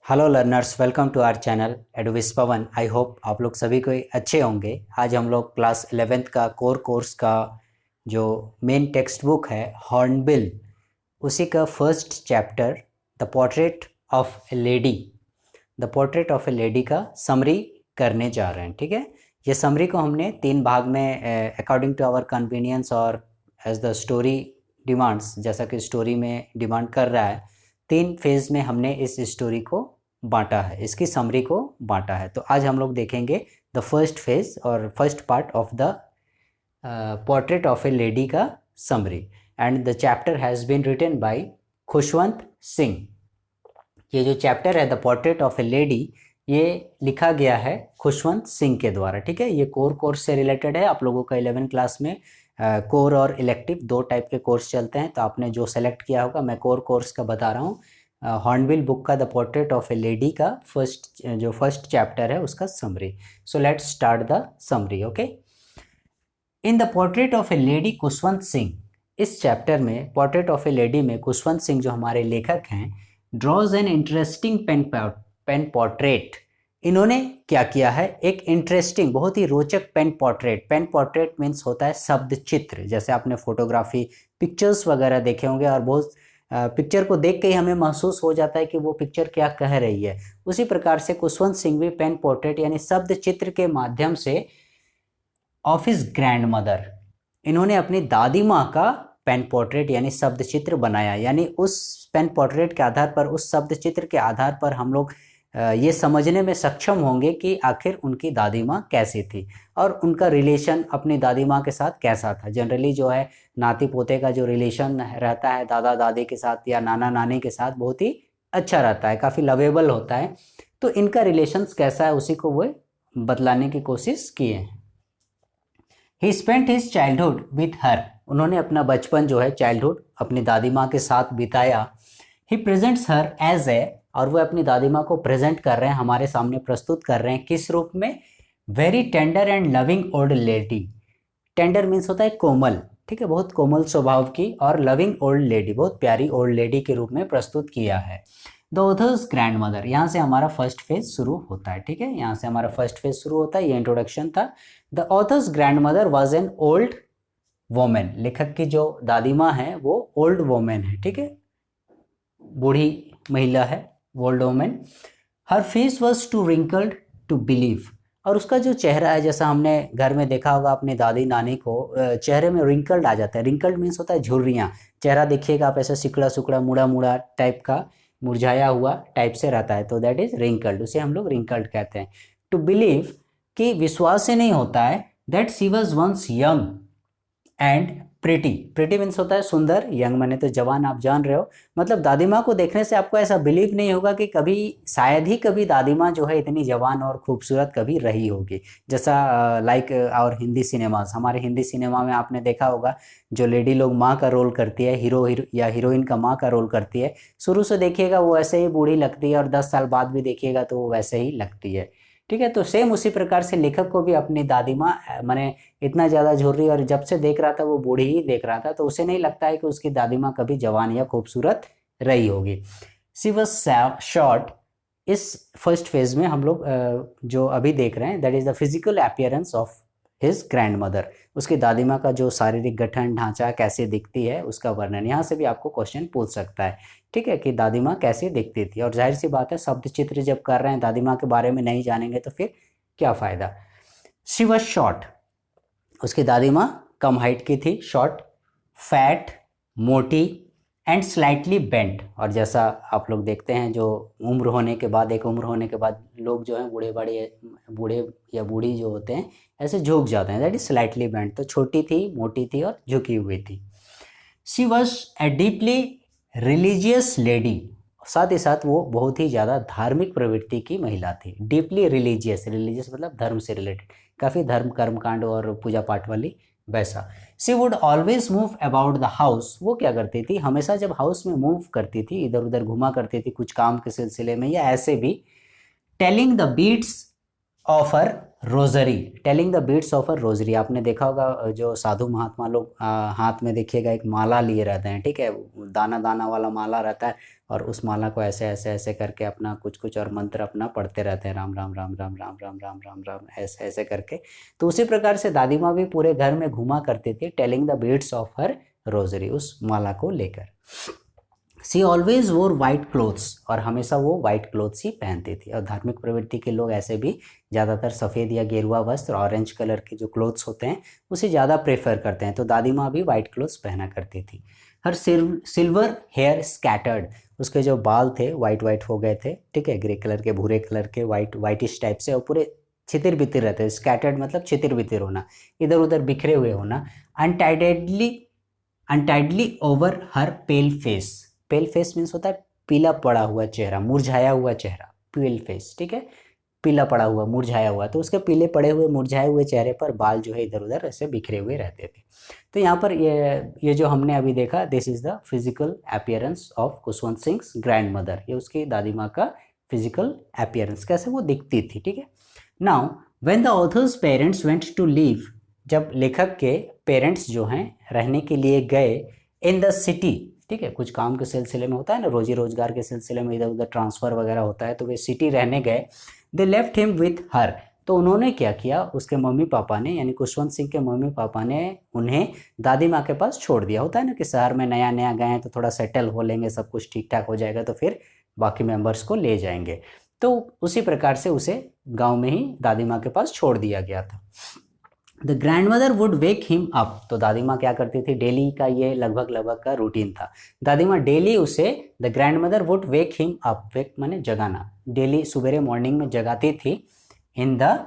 Hello learners, welcome to our channel एडविस Pawan. I hope आप लोग सभी को अच्छे होंगे। आज हम लोग क्लास 11th का कोर कोर्स का जो मेन टेक्स्ट बुक है हॉर्नबिल, उसी का first chapter the portrait of a lady, the portrait of a lady का समरी करने जा रहे हैं। ठीक है, ये समरी को हमने 3 भाग में अकॉर्डिंग टू आवर कन्वीनियंस और एज द स्टोरी डिमांड्स, जैसा कि स्टोरी में डिमांड कर रहा है, 3 फेज में हमने इस स्टोरी को बांटा है, इसकी समरी को बांटा है। तो आज हम लोग देखेंगे द फर्स्ट फेज और first part of the portrait of a lady का summary, and the chapter has been written by Khushwant Singh. ये जो चैप्टर है the portrait of a lady, ये लिखा गया है खुशवंत सिंह के द्वारा। ठीक है, ये कोर कोर्स से रिलेटेड है। आप लोगों का 11 क्लास में कोर और इलेक्टिव 2 टाइप के कोर्स चलते हैं, तो आपने जो सेलेक्ट किया होगा, मैं कोर कोर्स का बता रहा हूँ। हॉर्नबिल बुक का the portrait of a lady का फर्स्ट चैप्टर है, उसका summary. So let's start the summary. Okay, in the portrait of a lady Khushwant Singh, इस चैप्टर में पोर्ट्रेट ऑफ ए लेडी में खुशवंत सिंह जो हमारे लेखक हैं, draws an interesting pen portrait. इन्होंने क्या किया है, एक इंटरेस्टिंग, बहुत ही रोचक पेन पोर्ट्रेट मीन्स होता है शब्द चित्र। जैसे आपने फोटोग्राफी पिक्चर्स वगैरह देखे होंगे, और बहुत पिक्चर को देख के ही हमें महसूस हो जाता है कि वो पिक्चर क्या कह रही है। उसी प्रकार से खुशवंत सिंह भी पेन पोर्ट्रेट यानी शब्द चित्र के माध्यम से ऑफ हिज ग्रैंड मदर, इन्होंने अपनी दादी माँ का पेन पोर्ट्रेट यानी शब्द चित्र बनाया। यानी उस पेन पोर्ट्रेट के आधार पर, उस शब्द चित्र के आधार पर हम लोग ये समझने में सक्षम होंगे कि आखिर उनकी दादी माँ कैसी थी और उनका रिलेशन अपनी दादी माँ के साथ कैसा था। जनरली जो है नाती पोते का जो रिलेशन रहता है दादा दादी के साथ या नाना नानी के साथ, बहुत ही अच्छा रहता है, काफ़ी लवेबल होता है। तो इनका रिलेशंस कैसा है, उसी को वो बतलाने की कोशिश किए हैं। ही spent his childhood with her, उन्होंने अपना बचपन जो है चाइल्डहुड अपनी दादी माँ के साथ बिताया। He presents her as a, और वो अपनी दादी माँ को प्रेजेंट कर रहे हैं, हमारे सामने प्रस्तुत कर रहे हैं, किस रूप में, very tender and loving old lady. Tender means होता है कोमल, ठीक है, बहुत कोमल स्वभाव की, और लविंग ओल्ड लेडी, बहुत प्यारी ओल्ड लेडी के रूप में प्रस्तुत किया है। द ऑथर्स ग्रैंड मदर, यहाँ से हमारा फर्स्ट फेज शुरू होता है। ठीक है, यहाँ से हमारा फर्स्ट फेज शुरू होता है, ये इंट्रोडक्शन था। The author's grand mother was an old women, लेखक की जो दादी माँ है वो ओल्ड वोमेन है। ठीक है, बूढ़ी महिला है, ओल्ड वोमेन। हर face was too wrinkled to believe, और उसका जो चेहरा है, जैसा हमने घर में देखा होगा अपनी दादी नानी को, चेहरे में रिंकल्ड आ जाता है। रिंकल्ड मीन्स होता है झुर्रियाँ, चेहरा देखिएगा आप ऐसा सिकड़ा सुकड़ा मुड़ा मुड़ा टाइप का, मुरझाया हुआ टाइप से रहता है, तो दैट इज रिंकल्ड, उसे हम लोग रिंकल्ड कहते हैं। टू बिलीव, कि विश्वास से नहीं होता है, that she was once young and pretty. Pretty means होता है सुंदर, यंग माने तो जवान, आप जान रहे हो। मतलब दादी माँ को देखने से आपको ऐसा बिलीव नहीं होगा कि कभी, शायद ही कभी दादी माँ जो है इतनी जवान और खूबसूरत कभी रही होगी। जैसा लाइक और हिंदी सिनेमाज, हमारे हिंदी सिनेमा में आपने देखा होगा जो लेडी लोग माँ का रोल करती है, या हीरोइन का माँ का रोल करती है, शुरू से देखिएगा वो वैसे ही बूढ़ी लगती है, और 10 साल बाद भी देखिएगा तो वो वैसे ही लगती है। ठीक है, तो सेम उसी प्रकार से लेखक को भी अपनी दादी माँ माने इतना ज़्यादा झुर्री, रही, और जब से देख रहा था वो बूढ़ी ही देख रहा था, तो उसे नहीं लगता है कि उसकी दादी माँ कभी जवान या खूबसूरत रही होगी। शी वॉज शॉर्ट, इस फर्स्ट फेज में हम लोग जो अभी देख रहे हैं, that is the physical appearance of his grand mother, उसकी दादी माँ का जो शारीरिक गठन ढांचा कैसे दिखती है उसका वर्णन। यहाँ से भी आपको क्वेश्चन पूछ सकता है, ठीक है, कि दादी माँ कैसे दिखती थी। और जाहिर सी बात है, शब्द चित्र जब कर रहे हैं, दादी माँ के बारे में नहीं जानेंगे तो फिर क्या फ़ायदा। शी वॉज शॉर्ट, उसकी दादी माँ कम हाइट की थी, शॉर्ट, फैट, मोटी, एंड स्लाइटली बेंट। और जैसा आप लोग देखते हैं, जो उम्र होने के बाद, एक उम्र होने के बाद लोग जो हैं बूढ़े या बूढ़ी जो होते हैं ऐसे झुक जाते हैं, दैट इज स्लाइटली बेंट। तो छोटी थी, मोटी थी और झुकी हुई थी। She was a deeply religious lady, साथ ही साथ वो बहुत ही ज़्यादा धार्मिक प्रवृत्ति की महिला थी। डीपली रिलीजियस, रिलीजियस मतलब धर्म से रिलेटेड, काफ़ी धर्म कर्मकांड और पूजा पाठ वाली वैसा। She would always move about the house, वो क्या करती थी, हमेशा जब हाउस में मूव करती थी, इधर उधर घुमा करती थी कुछ काम के सिलसिले में या ऐसे भी, telling the beads of her rosary, telling the beads of her rosary. आपने देखा होगा जो साधु महात्मा लोग हाथ में देखिएगा एक माला लिए रहते हैं, ठीक है, दाना दाना वाला माला रहता है, और उस माला को ऐसे ऐसे ऐसे करके अपना कुछ कुछ और मंत्र अपना पढ़ते रहते हैं, राम राम राम राम राम राम राम राम राम ऐसे ऐसे करके। तो उसी प्रकार से दादी माँ भी पूरे घर में घुमा करती थी, telling the beads of her rosary, उस माला को लेकर। सी ऑलवेज वोर वाइट क्लोथ्स, और हमेशा वो वाइट क्लोथ्स ही पहनती थी। और धार्मिक प्रवृत्ति के लोग ऐसे भी ज़्यादातर सफ़ेद या गेरुआ वस्त्र, ऑरेंज कलर के जो क्लोथ्स होते हैं उसे ज़्यादा प्रेफर करते हैं। तो दादी माँ भी वाइट क्लोथ्स पहना करती थी। हर सिल्वर हेयर स्कैटर्ड, उसके जो बाल थे वाइट वाइट हो गए थे, ठीक है, ग्रे कलर के, भूरे कलर के, वाइटिश टाइप से, और पूरे छितिर बितिर रहते हैं। स्कैटर्ड मतलब छितिर बितिर होना, इधर उधर बिखरे हुए होना। Untidily over her pale face, pale face means होता है पीला पड़ा हुआ चेहरा, मुरझाया हुआ चेहरा, पेल फेस, ठीक है, पीला पड़ा हुआ, मुरझाया हुआ। तो उसके पीले पड़े हुए मुरझाए हुए चेहरे पर बाल जो है इधर उधर ऐसे बिखरे हुए रहते थे। तो यहाँ पर ये जो हमने अभी देखा, this is the physical appearance of Khushwant Singh grand mother, ये उसकी दादी माँ का फिजिकल अपीयरेंस, कैसे वो दिखती थी, ठीक है। Now when the author's parents went to leave, जब लेखक के पेरेंट्स जो हैं रहने के लिए गए इन द सिटी, ठीक है, कुछ काम के सिलसिले में होता है ना, रोजी रोजगार के सिलसिले में इधर उधर ट्रांसफ़र वगैरह होता है, तो वे सिटी रहने गए। They left him with her, तो उन्होंने क्या किया, उसके मम्मी पापा ने, यानी खुशवंत सिंह के मम्मी पापा ने उन्हें दादी माँ के पास छोड़ दिया। होता है ना कि शहर में नया नया गए हैं तो थोड़ा सेटल हो लेंगे, सब कुछ ठीक ठाक हो जाएगा तो फिर बाकी मेंबर्स को ले जाएंगे। तो उसी प्रकार से उसे गाँव में ही दादी माँ के पास छोड़ दिया गया था। The grandmother would wake him up, तो दादी माँ क्या करती थी, डेली का ये लगभग का रूटीन था। दादी माँ डेली उसे, the grandmother would wake him up, wake माने जगाना, डेली सुबह मॉर्निंग में जगाती थी, in the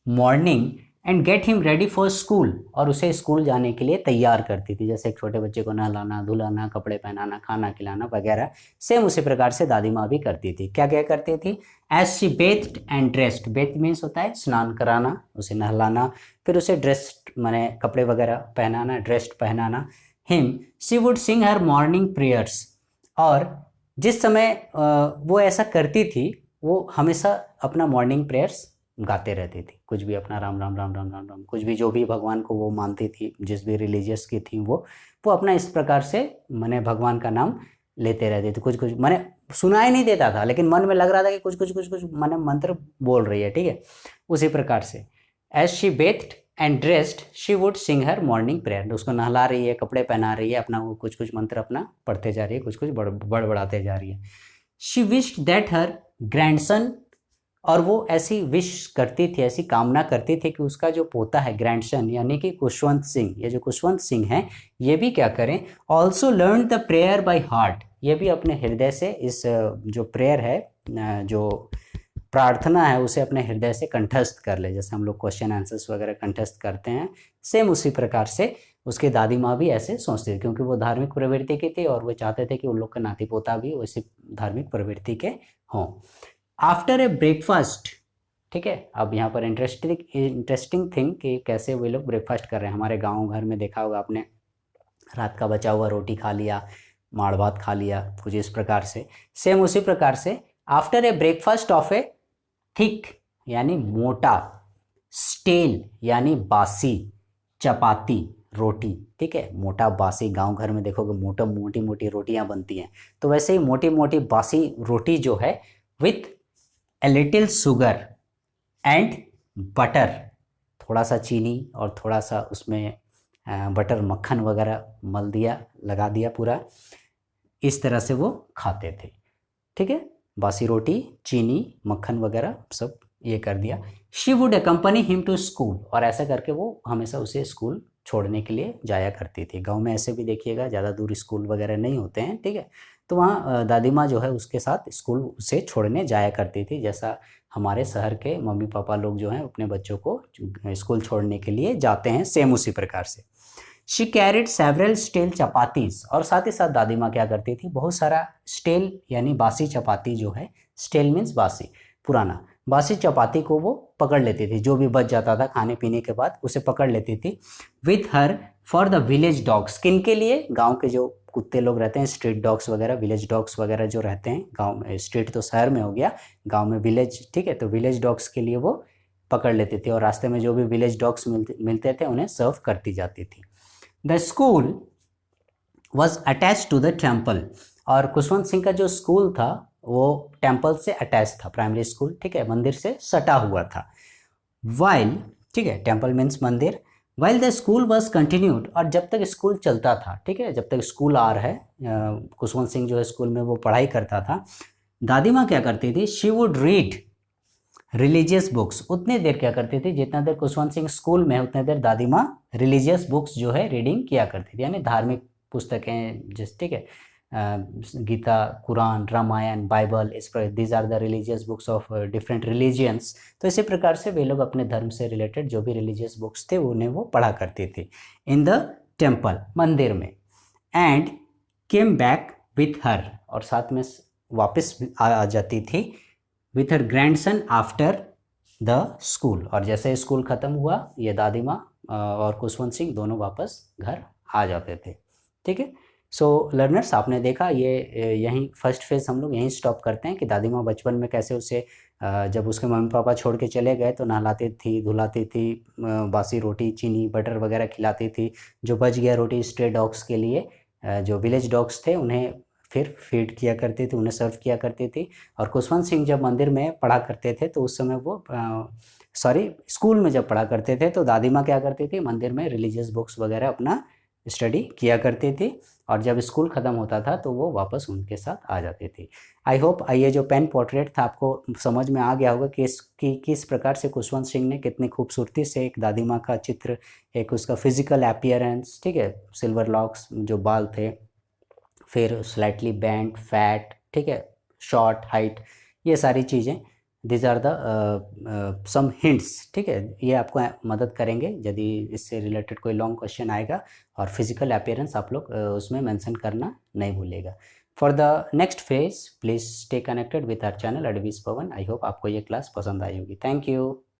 morning, and get him ready for school, और उसे स्कूल जाने के लिए तैयार करती थी। जैसे एक छोटे बच्चे को नहलाना, धुलाना, कपड़े पहनाना, खाना खिलाना वगैरह, सेम उसी प्रकार से दादी माँ भी करती थी। क्या क्या करती थी, as she bathed and dressed, bathe means होता है स्नान कराना, उसे नहलाना, फिर उसे ड्रेस्ड माने कपड़े वगैरह पहनाना, ड्रेस्ड पहनाना। Him she would sing her morning prayers, और जिस समय वो ऐसा करती थी, वो हमेशा अपना मॉर्निंग प्रेयर्स गाते रहती थी, कुछ भी अपना राम राम राम राम राम राम, कुछ भी जो भी भगवान को वो मानती थी, जिस भी रिलीजियस की थी वो अपना इस प्रकार से माने भगवान का नाम लेते रहते थे। कुछ कुछ माने सुनाई नहीं देता था, लेकिन मन में लग रहा था कि कुछ कुछ कुछ कुछ माने मंत्र बोल रही है, ठीक है। उसी प्रकार से as she bathed and dressed she would sing her morning prayer, उसको नहला रही है, कपड़े पहना रही है, अपना वो कुछ कुछ मंत्र अपना पढ़ते जा रही है, कुछ कुछ बड़बड़ाते जा रही है। She wished that her grandson, और वो ऐसी विश करती थी, ऐसी कामना करती थी कि उसका जो पोता है ग्रैंडसन, यानी कि खुशवंत सिंह, ये जो खुशवंत सिंह हैं, ये भी क्या करें, also learn the prayer by heart, ये भी अपने हृदय से इस जो प्रेयर है, जो प्रार्थना है, उसे अपने हृदय से कंठस्थ कर ले। जैसे हम लोग क्वेश्चन आंसर्स वगैरह कंठस्थ करते हैं, सेम उसी प्रकार से उसकी दादी माँ भी ऐसे सोचती थी, क्योंकि वो धार्मिक प्रवृत्ति की थी और वो चाहते थे कि उन लोग का नाती पोता भी वैसी धार्मिक प्रवृत्ति के हों। आफ्टर ए ब्रेकफास्ट, ठीक है, अब यहाँ पर इंटरेस्टिंग थिंग कि कैसे वे लोग ब्रेकफास्ट कर रहे हैं। हमारे गांव घर में देखा होगा आपने, रात का बचा हुआ रोटी खा लिया, माड़ भात खा लिया, कुछ इस प्रकार से, सेम उसी प्रकार से after a breakfast of A thick यानी मोटा, स्टेल यानी बासी, चपाती रोटी, ठीक है, मोटा बासी, गांव घर में देखोगे मोटी मोटी रोटियां बनती हैं, तो वैसे ही मोटी मोटी बासी रोटी जो है, with a little sugar and butter, थोड़ा सा चीनी और थोड़ा सा उसमें बटर मक्खन वगैरह मल दिया, लगा दिया पूरा, इस तरह से वो खाते थे, ठीक है, बासी रोटी, चीनी, मक्खन वगैरह सब ये कर दिया। She would accompany him to school, और ऐसा करके वो हमेशा उसे स्कूल छोड़ने के लिए जाया करती थी। गांव में ऐसे भी देखिएगा ज़्यादा दूर स्कूल वगैरह नहीं होते हैं, ठीक है, तो वहाँ दादी माँ जो है उसके साथ स्कूल उसे छोड़ने जाया करती थी, जैसा हमारे शहर के मम्मी पापा लोग जो हैं अपने बच्चों को स्कूल छोड़ने के लिए जाते हैं, सेम उसी प्रकार से। She carried several stale chapatis, और साथ ही साथ दादी माँ क्या करती थी, बहुत सारा स्टेल यानी बासी चपाती जो है, स्टेल मीन्स बासी, पुराना, बासी चपाती को वो पकड़ लेती थी, जो भी बच जाता था खाने पीने के बाद उसे पकड़ लेती थी, with her for the village dogs, किन के लिए, गांव के जो कुत्ते लोग रहते हैं, स्ट्रीट डॉग्स वगैरह, विलेज डॉग्स वगैरह जो रहते हैं गांव में, स्ट्रीट तो शहर में हो गया, गांव में विलेज, ठीक है, तो विलेज डॉग्स के लिए वो पकड़ लेती थी, और रास्ते में जो भी विलेज डॉग्स मिलते थे उन्हें सर्व करती जाती थी। The school was attach to the temple, और खुशवंत सिंह का जो स्कूल था वो टेम्पल से अटैच था, प्राइमरी स्कूल, ठीक है, मंदिर से सटा हुआ था। वाइल, ठीक है, टेम्पल मीन्स मंदिर, while the school was continued, और जब तक स्कूल चलता था, ठीक है, जब तक स्कूल आ रहा है, खुशवंत सिंह जो है स्कूल में वो पढ़ाई करता था, दादी माँ क्या करती थी, she would read religious books, उतने देर क्या करती थी, जितना देर खुशवंत सिंह स्कूल में है उतने देर दादी माँ रिलीजियस बुक्स जो है रीडिंग किया करती थी, यानी धार्मिक पुस्तकें, जिस, ठीक है, गीता, कुरान, रामायण, बाइबल, इस पर these are the religious books of different religions. तो इसी प्रकार से वे लोग अपने धर्म से रिलेटेड जो भी रिलीजियस बुक्स थे उन्हें वो पढ़ा करती थी इन द टेम्पल, मंदिर में। And came back with her, और साथ में वापस आ जाती थी with her grandson after the school, और जैसे स्कूल ख़त्म हुआ ये दादी माँ और खुशवंत सिंह दोनों वापस घर आ जाते थे, ठीक है। सो लर्नर्स, आपने देखा ये यहीं फर्स्ट फेज हम लोग यहीं स्टॉप करते हैं कि दादी माँ बचपन में कैसे उसे जब उसके मम्मी पापा छोड़ के चले गए तो नहलाती थी, धुलाती थी, बासी रोटी, चीनी, बटर वगैरह खिलाती थी, जो बच गया रोटी स्ट्रे डॉग्स के लिए, जो विलेज डॉग्स थे उन्हें फिर फीड किया करती थी, उन्हें सर्व किया करती थी। और खुशवंत सिंह जब मंदिर में पढ़ा करते थे तो उस समय वो स्कूल में जब पढ़ा करते थे तो दादी माँ क्या करती थी, मंदिर में रिलीजियस बुक्स वगैरह अपना स्टडी किया करती थी, और जब स्कूल ख़त्म होता था तो वो वापस उनके साथ आ जाती थी। आई होप ये जो पेन पोर्ट्रेट था आपको समझ में आ गया होगा कि किस प्रकार से खुशवंत सिंह ने कितनी खूबसूरती से एक दादी माँ का चित्र, एक उसका फिजिकल अपीयरेंस, ठीक है, सिल्वर लॉक्स जो बाल थे, फिर स्लाइटली बैंड, फैट, ठीक है, शॉर्ट, हाइट, ये सारी चीज़ें, these are the some hints, ठीक है, ये आपको मदद करेंगे यदि इससे रिलेटेड कोई लॉन्ग क्वेश्चन आएगा। और फिजिकल अपीयरेंस आप लोग उसमें मेंशन करना नहीं भूलिएगा। For the next phase please stay connected with our channel एडविस पवन। आई होप आपको ये क्लास पसंद आई होगी। Thank you.